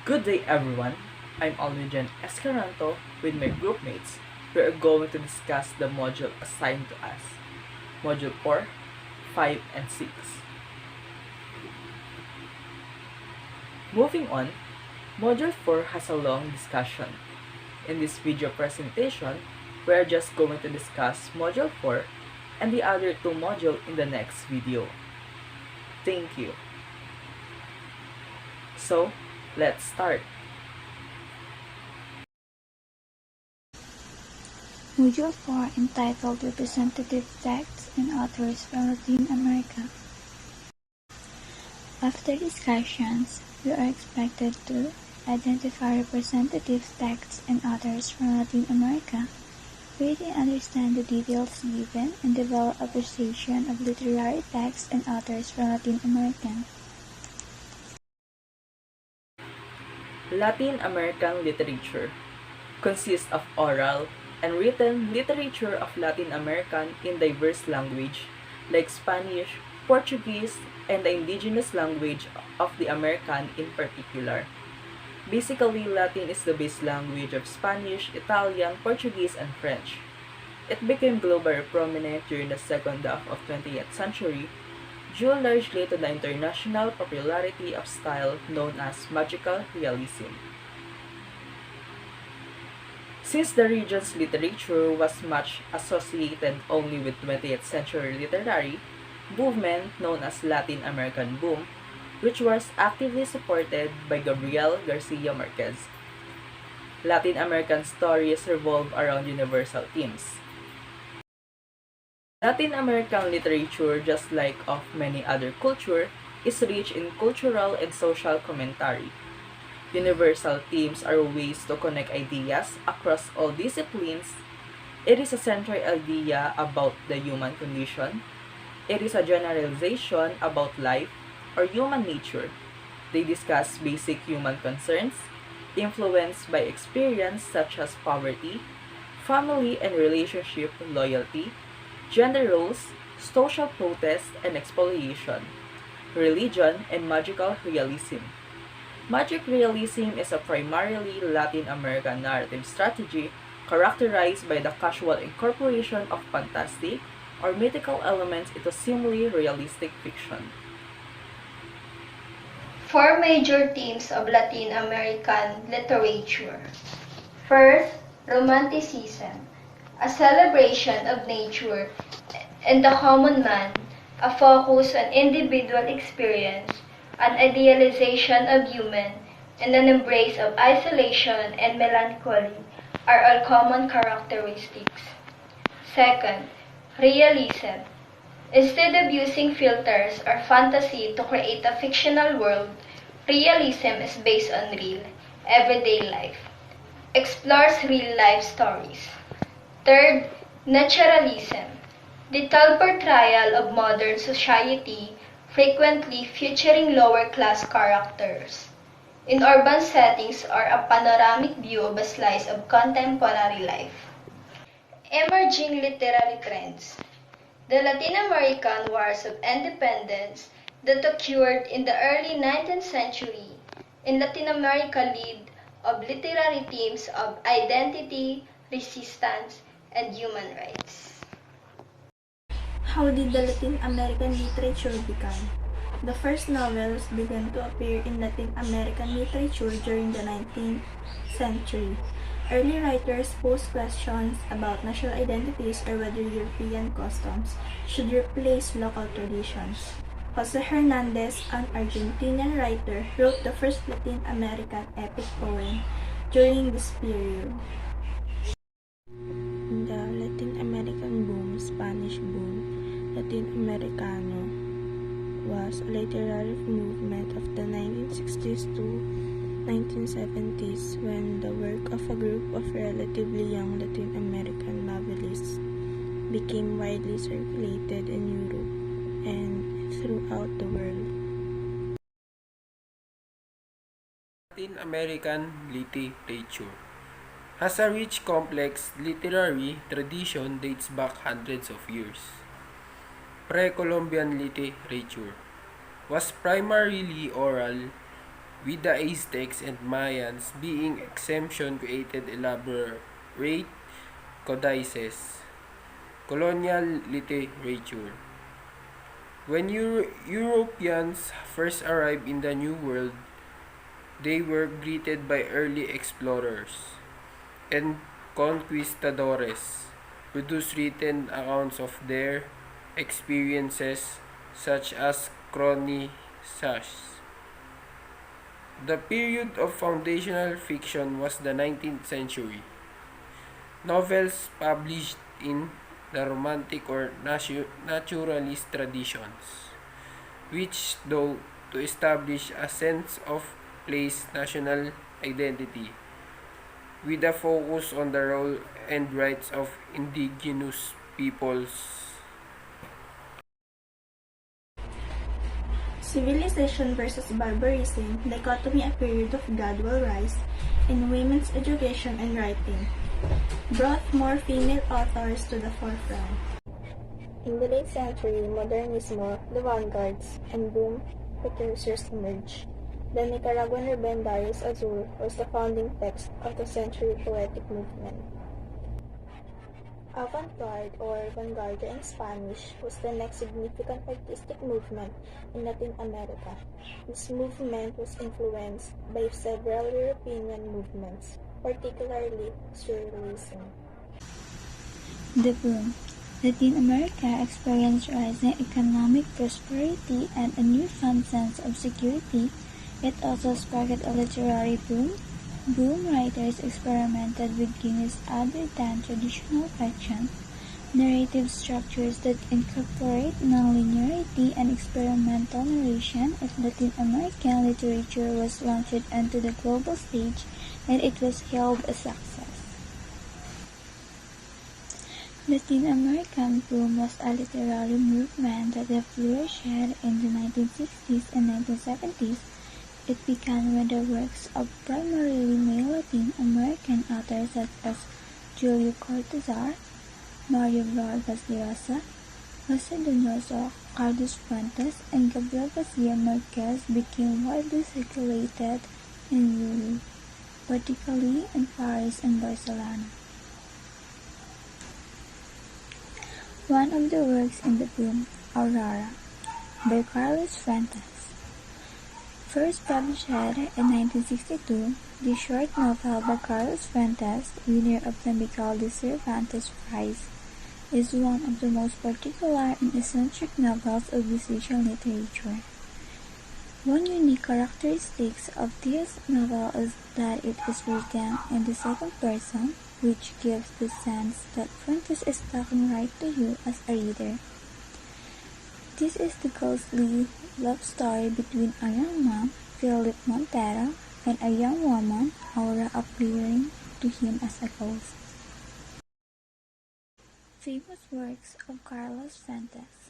Good day everyone, I'm Aldwin as Caranto with my groupmates. We are going to discuss the module assigned to us, Module 4, 5, and 6. Moving on, Module 4 has a long discussion. In this video presentation, we are just going to discuss Module 4 and the other two modules in the next video. Thank you. So, let's start. Module 4 entitled Representative Texts and Authors from Latin America. After discussions, we are expected to identify representative texts and authors from Latin America, read and understand the details given, and develop appreciation of literary texts and authors from Latin American. Latin American literature consists of oral and written literature of Latin American in diverse language like Spanish, Portuguese, and the indigenous language of the American in particular. Basically, Latin is the base language of Spanish, Italian, Portuguese, and French. It became globally prominent during the second half of 20th century, due largely to the international popularity of style known as magical realism. Since the region's literature was much associated only with 20th century literary movement known as Latin American Boom, which was actively supported by Gabriel Garcia Marquez. Latin American stories revolve around universal themes. Latin American literature, just like of many other cultures, is rich in cultural and social commentary. Universal themes are ways to connect ideas across all disciplines. It is a central idea about the human condition. It is a generalization about life or human nature. They discuss basic human concerns, influenced by experience such as poverty, family and relationship loyalty, gender roles, social protest and exploitation, religion, and magical realism. Magic realism is a primarily Latin American narrative strategy characterized by the casual incorporation of fantastic or mythical elements into seemingly realistic fiction. Four major themes of Latin American literature. First, Romanticism, a celebration of nature and the common man, a focus on individual experience, an idealization of human, and an embrace of isolation and melancholy are all common characteristics. Second, Realism. Instead of using filters or fantasy to create a fictional world, realism is based on real, everyday life. Explores real-life stories. Third, Naturalism. Detailed portrayal of modern society, frequently featuring lower-class characters. In urban settings or a panoramic view of a slice of contemporary life. Emerging literary trends. The Latin American Wars of Independence that occurred in the early 19th century in Latin America lead of literary themes of identity, resistance, and human rights. How did the Latin American literature become? The first novels began to appear in Latin American literature during the 19th century. Early writers posed questions about national identities or whether European customs should replace local traditions. Jose Hernandez, an Argentinian writer, wrote the first Latin American epic poem during this period. The Latin American boom, Spanish boom, Latin Americano, was a literary movement of the 1960s to 1970s when the work of a group of relatively young Latin American novelists became widely circulated in Europe and throughout the world. Latin American literature has a rich, complex literary tradition dates back hundreds of years. Pre-Columbian literature was primarily oral with the Aztecs and Mayans being exemption created elaborate codices, colonial literature. When Europeans first arrived in the New World, they were greeted by early explorers and conquistadores, produce written accounts of their experiences such as chronicles. The period of foundational fiction was the 19th century. Novels published in the Romantic or naturalist traditions, which though to establish a sense of place national identity with a focus on the role and rights of indigenous peoples. Civilization versus barbarism dichotomy, a period of gradual rise in women's education and writing, brought more female authors to the forefront. In the late century, modernismo, the vanguards, and boom precursors emerged. The Nicaraguan Rebendaries Azul was the founding text of the century poetic movement. Avant-garde, or vanguardia in Spanish, was the next significant artistic movement in Latin America. This movement was influenced by several European movements, particularly Surrealism. The boom. Latin America experienced rising economic prosperity and a newfound sense of security. It also sparked a literary boom. Boom writers experimented with genres other than traditional fiction, narrative structures that incorporate nonlinearity and experimental narration as Latin American literature was launched onto the global stage, and it was hailed a success. Latin American boom was a literary movement that flourished in the 1960s and 1970s. It began when the works of primarily male Latin American authors such as Julio Cortázar, Mario Vargas Llosa, José Donoso, Carlos Fuentes, and Gabriel Garcia Marquez became widely circulated in Europe, particularly in Paris and Barcelona. One of the works in the boom, Aurora, by Carlos Fuentes. First published in 1962, the short novel by Carlos Fuentes, winner of the Miguel de Cervantes Prize, is one of the most particular and eccentric novels of Visagian literature. One unique characteristic of this novel is that it is written in the second person, which gives the sense that Fuentes is talking right to you as a reader. This is the ghostly love story between a young man, Philip Montero, and a young woman, Aura, appearing to him as a ghost. Famous works of Carlos Fuentes.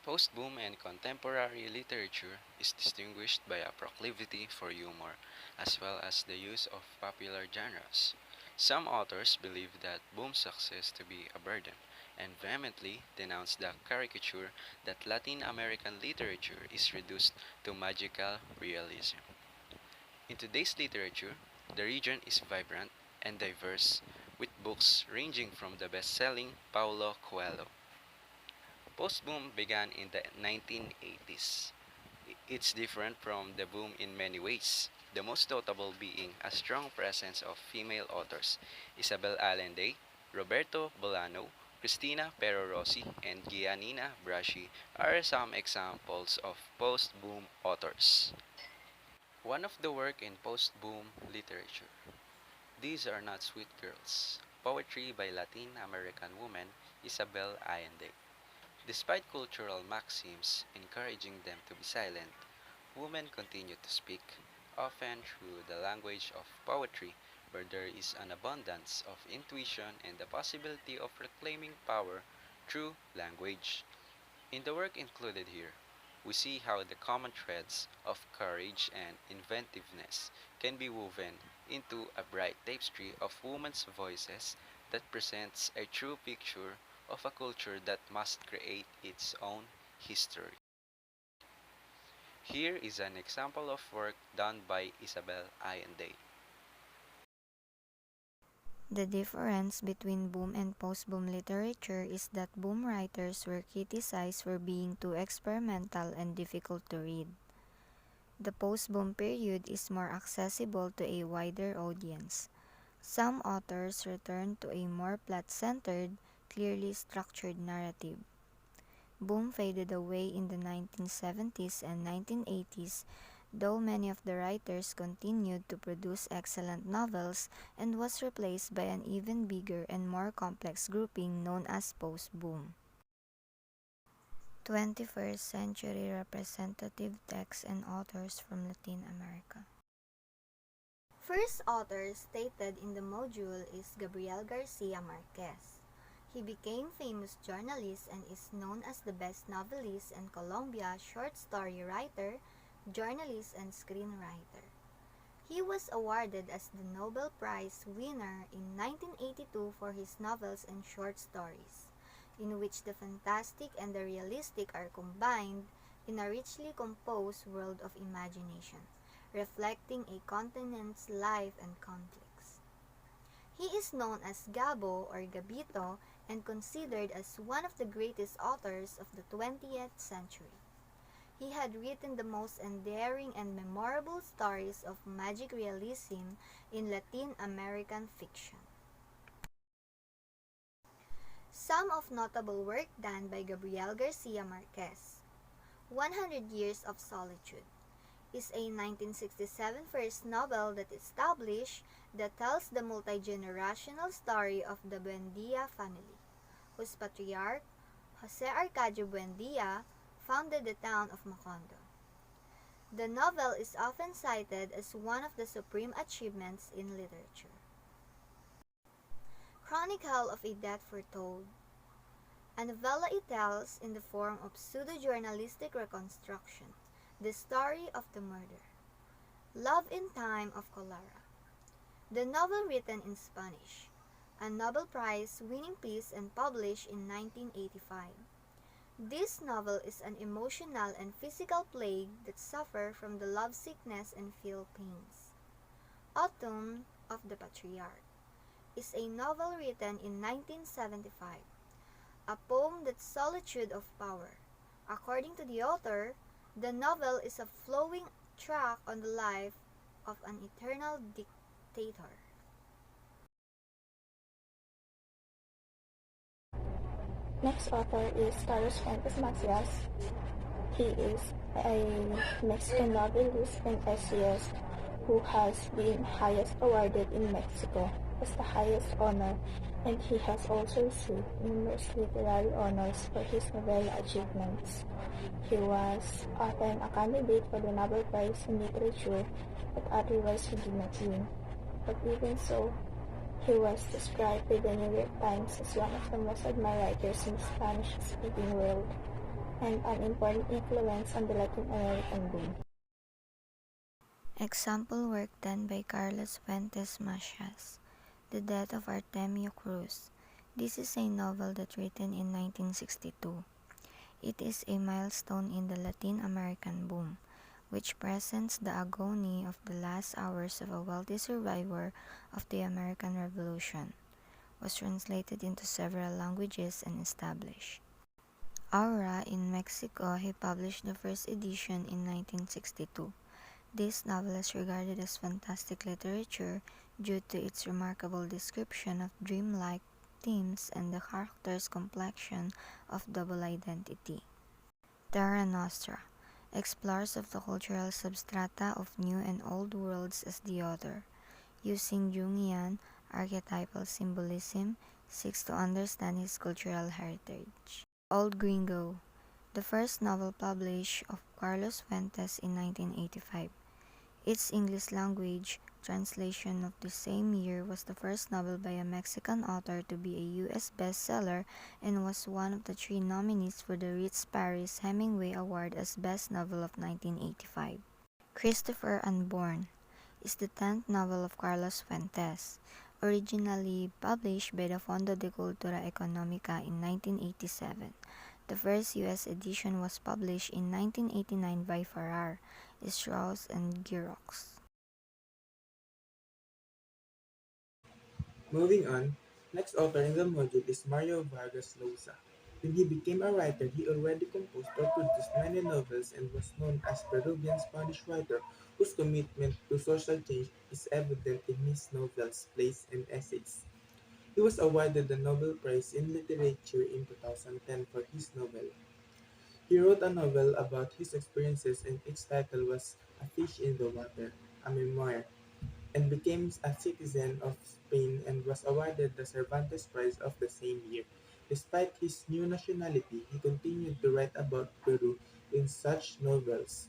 Post-boom and contemporary literature is distinguished by a proclivity for humor, as well as the use of popular genres. Some authors believe that boom's success to be a burden, and vehemently denounce the caricature that Latin American literature is reduced to magical realism. In today's literature, the region is vibrant and diverse, with books ranging from the best-selling Paulo Coelho. Post-boom began in the 1980s. It's different from the boom in many ways, the most notable being a strong presence of female authors. Isabel Allende, Roberto Bolano, Cristina Pero Rossi, and Giannina Braschi are some examples of post-boom authors. One of the work in post-boom literature. These are not sweet girls. Poetry by Latin American woman Isabel Allende. Despite cultural maxims encouraging them to be silent, women continue to speak, often through the language of poetry, where there is an abundance of intuition and the possibility of reclaiming power through language. In the work included here, we see how the common threads of courage and inventiveness can be woven into a bright tapestry of women's voices that presents a true picture of a culture that must create its own history. Here is an example of work done by Isabel Allende. The difference between boom and post-boom literature is that boom writers were criticized for being too experimental and difficult to read. The post-boom period is more accessible to a wider audience. Some authors return to a more plot-centered, clearly structured narrative. Boom faded away in the 1970s and 1980s, though many of the writers continued to produce excellent novels and was replaced by an even bigger and more complex grouping known as post-boom. 21st century representative texts and authors from Latin America. First author stated in the module is Gabriel Garcia Marquez. He became famous journalist and is known as the best novelist in Colombia, short story writer, journalist, and screenwriter. He was awarded as the Nobel Prize winner in 1982 for his novels and short stories, in which the fantastic and the realistic are combined in a richly composed world of imagination, reflecting a continent's life and conflicts. He is known as Gabo or Gabito and considered as one of the greatest authors of the 20th century. He had written the most endearing and memorable stories of magic realism in Latin American fiction. Some of notable work done by Gabriel Garcia Marquez. 100 Years of Solitude is a 1967 first novel that tells the multi-generational story of the Buendia family, whose patriarch, Jose Arcadio Buendia, founded the town of Macondo. The novel is often cited as one of the supreme achievements in literature. Chronicle of a Death Foretold. A novella it tells in the form of pseudo-journalistic reconstruction the story of the murder. Love in Time of Cholera. The novel written in Spanish, a Nobel Prize winning piece and published in 1985. This novel is an emotional and physical plague that suffer from the love sickness and feel pains. Autumn of the Patriarch is a novel written in 1975, a poem that's solitude of power. According to the author, the novel is a flowing track on the life of an eternal dictator. Next author is Carlos Fuentes Macias. He is a Mexican novelist and essayist who has been highest awarded in Mexico as the highest honor, and he has also received numerous literary honors for his novella achievements. He was often a candidate for the Nobel Prize in Literature, but otherwise he did not win. But even so, he was described by the New York Times as one of the most admired writers in the Spanish-speaking world, and an important influence on the Latin American boom. Example work done by Carlos Fuentes Macias. The Death of Artemio Cruz. This is a novel that written in 1962. It is a milestone in the Latin American boom, which presents the agony of the last hours of a wealthy survivor of the American Revolution. Was translated into several languages and established. Aura in Mexico, he published the first edition in 1962. This novel is regarded as fantastic literature due to its remarkable description of dreamlike themes and the character's complexion of double identity. Terra Nostra explores of the cultural substrata of New and Old worlds as the author, using Jungian archetypal symbolism, seeks to understand his cultural heritage. Old Gringo, the first novel published of Carlos Fuentes in 1985. Its English language translation of the same year was the first novel by a Mexican author to be a U.S. bestseller and was one of the 3 nominees for the Ritz Paris Hemingway Award as Best Novel of 1985. Christopher Unborn is the 10th novel of Carlos Fuentes, originally published by the Fondo de Cultura Económica in 1987. The first U.S. edition was published in 1989 by Farrar, Straus, and Giroux. Moving on, next author in the module is Mario Vargas Llosa. When he became a writer, he already composed or produced many novels and was known as Peruvian Spanish writer whose commitment to social change is evident in his novels, plays, and essays. He was awarded the Nobel Prize in Literature in 2010 for his novel. He wrote a novel about his experiences and its title was A Fish in the Water, a memoir, and became a citizen of Spain and was awarded the Cervantes Prize of the same year. Despite his new nationality, he continued to write about Peru in such novels.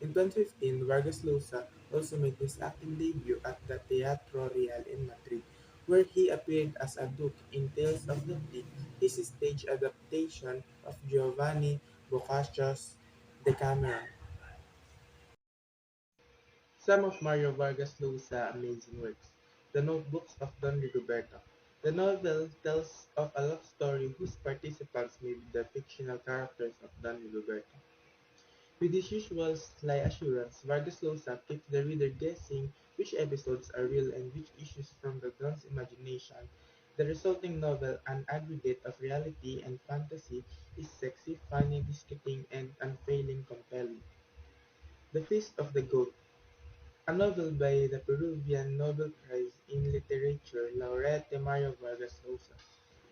In 2015, Vargas Llosa also made his acting debut at the Teatro Real in Madrid, where he appeared as a duke in Tales of the Sea, his stage adaptation of Giovanni Boccaccio's Decameron. Some of Mario Vargas Llosa's amazing works: The Notebooks of Don Rigoberto. The novel tells of a love story whose participants may be the fictional characters of Don Rigoberto. With his usual sly assurance, Vargas Llosa keeps the reader guessing which episodes are real and which issues from the Don's imagination. The resulting novel, an aggregate of reality and fantasy, is sexy, funny, disquieting, and unfailing compelling. The Feast of the Goat, a novel by the Peruvian Nobel Prize in Literature laureate Mario Vargas Llosa.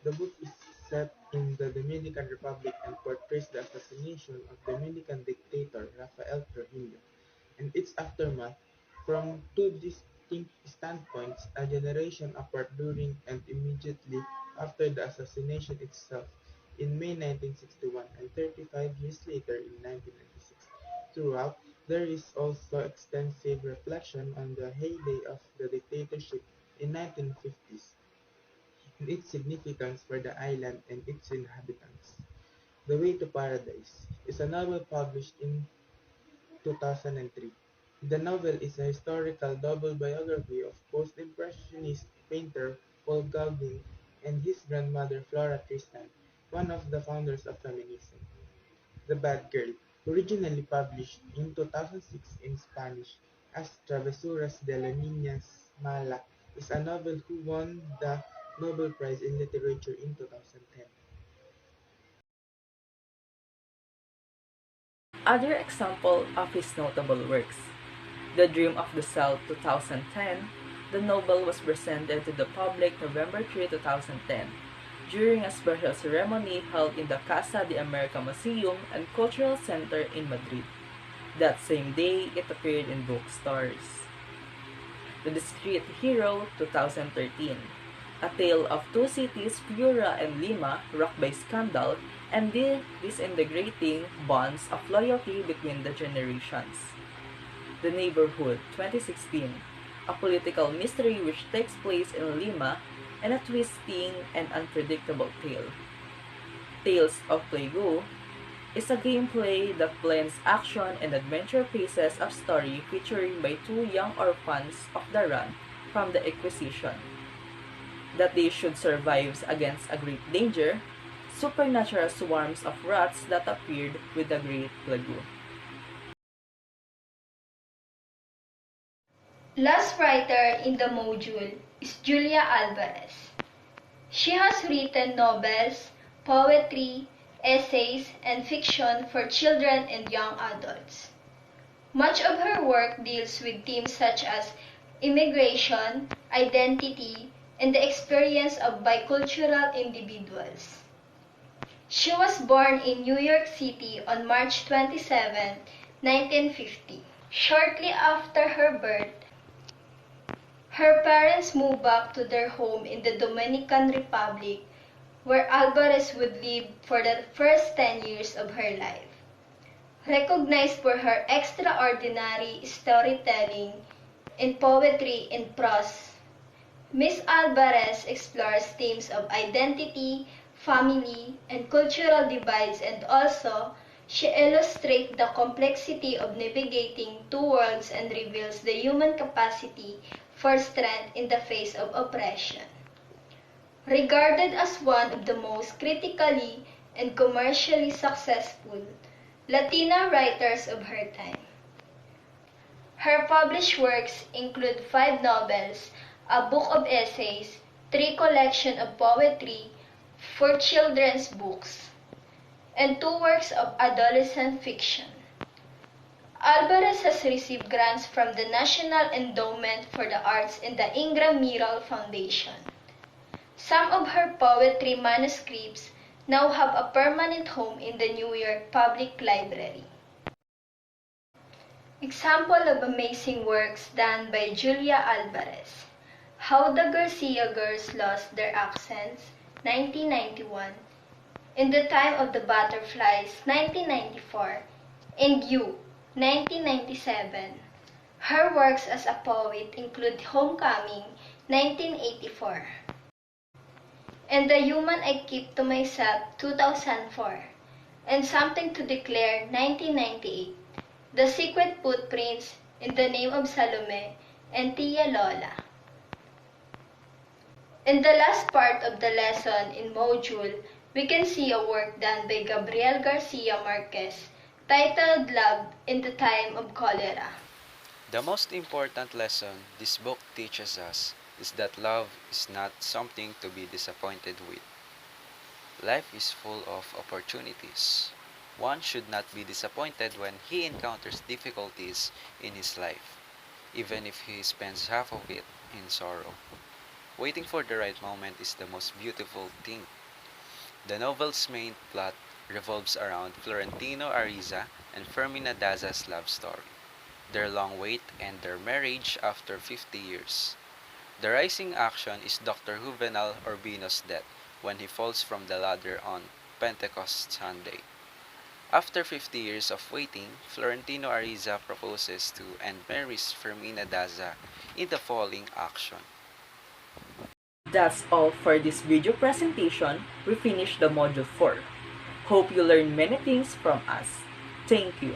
The book is set in the Dominican Republic and portrays the assassination of Dominican dictator Rafael Trujillo and its aftermath from two distinct standpoints: a generation apart during and immediately after the assassination itself in May 1961 and 35 years later in 1996. Throughout, there is also extensive reflection on the heyday of the dictatorship in 1950s and its significance for the island and its inhabitants. The Way to Paradise is a novel published in 2003. The novel is a historical double biography of post-impressionist painter Paul Gauguin and his grandmother Flora Tristan, one of the founders of feminism. The Bad Girl, originally published in 2006 in Spanish as Travesuras de la Niña Mala, is a novel who won the Nobel Prize in Literature in 2010. Other example of his notable works: The Dream of the Cell 2010, the novel was presented to the public November 3, 2010, during a special ceremony held in the Casa de America Museum and Cultural Center in Madrid. That same day, it appeared in bookstores. The Discreet Hero 2013, a tale of two cities, Piura and Lima, rocked by scandal and the disintegrating bonds of loyalty between the generations. The Neighborhood 2016, a political mystery which takes place in Lima and a twisting and unpredictable tale. Tales of Play-Go is a gameplay that blends action and adventure pieces of story featuring by two young orphans of the run from the Inquisition. That they should survive against a great danger, supernatural swarms of rats that appeared with the Great Plague. Last writer in the module is Julia Alvarez. She has written novels, poetry, essays, and fiction for children and young adults. Much of her work deals with themes such as immigration, identity, and the experience of bicultural individuals. She was born in New York City on March 27, 1950. Shortly after her birth, her parents moved back to their home in the Dominican Republic, where Alvarez would live for the first 10 years of her life. Recognized for her extraordinary storytelling in poetry and prose, Ms. Alvarez explores themes of identity, family, and cultural divides, and also she illustrates the complexity of navigating two worlds and reveals the human capacity for strength in the face of oppression. Regarded as one of the most critically and commercially successful Latina writers of her time. Her published works include 5 novels, a book of essays, 3 collections of poetry, 4 children's books, and 2 works of adolescent fiction. Alvarez has received grants from the National Endowment for the Arts and the Intramural Foundation. Some of her poetry manuscripts now have a permanent home in the New York Public Library. Example of amazing works done by Julia Alvarez. How the Garcia Girls Lost Their Accents, 1991. In the Time of the Butterflies, 1994. And You, 1997. Her works as a poet include Homecoming, 1984. And The Human I Keep to Myself, 2004. And Something to Declare, 1998. The Secret Footprints, In the Name of Salome, and Tia Lola. In the last part of the lesson in module, we can see a work done by Gabriel Garcia Marquez titled Love in the Time of Cholera. The most important lesson this book teaches us is that love is not something to be disappointed with. Life is full of opportunities. One should not be disappointed when he encounters difficulties in his life, even if he spends half of it in sorrow. Waiting for the right moment is the most beautiful thing. The novel's main plot revolves around Florentino Ariza and Fermina Daza's love story, their long wait and their marriage after 50 years. The rising action is Dr. Juvenal Urbino's death when he falls from the ladder on Pentecost Sunday. After 50 years of waiting, Florentino Ariza proposes to and marries Fermina Daza in the following action. That's all for this video presentation. We finished the module 4. Hope you learned many things from us. Thank you.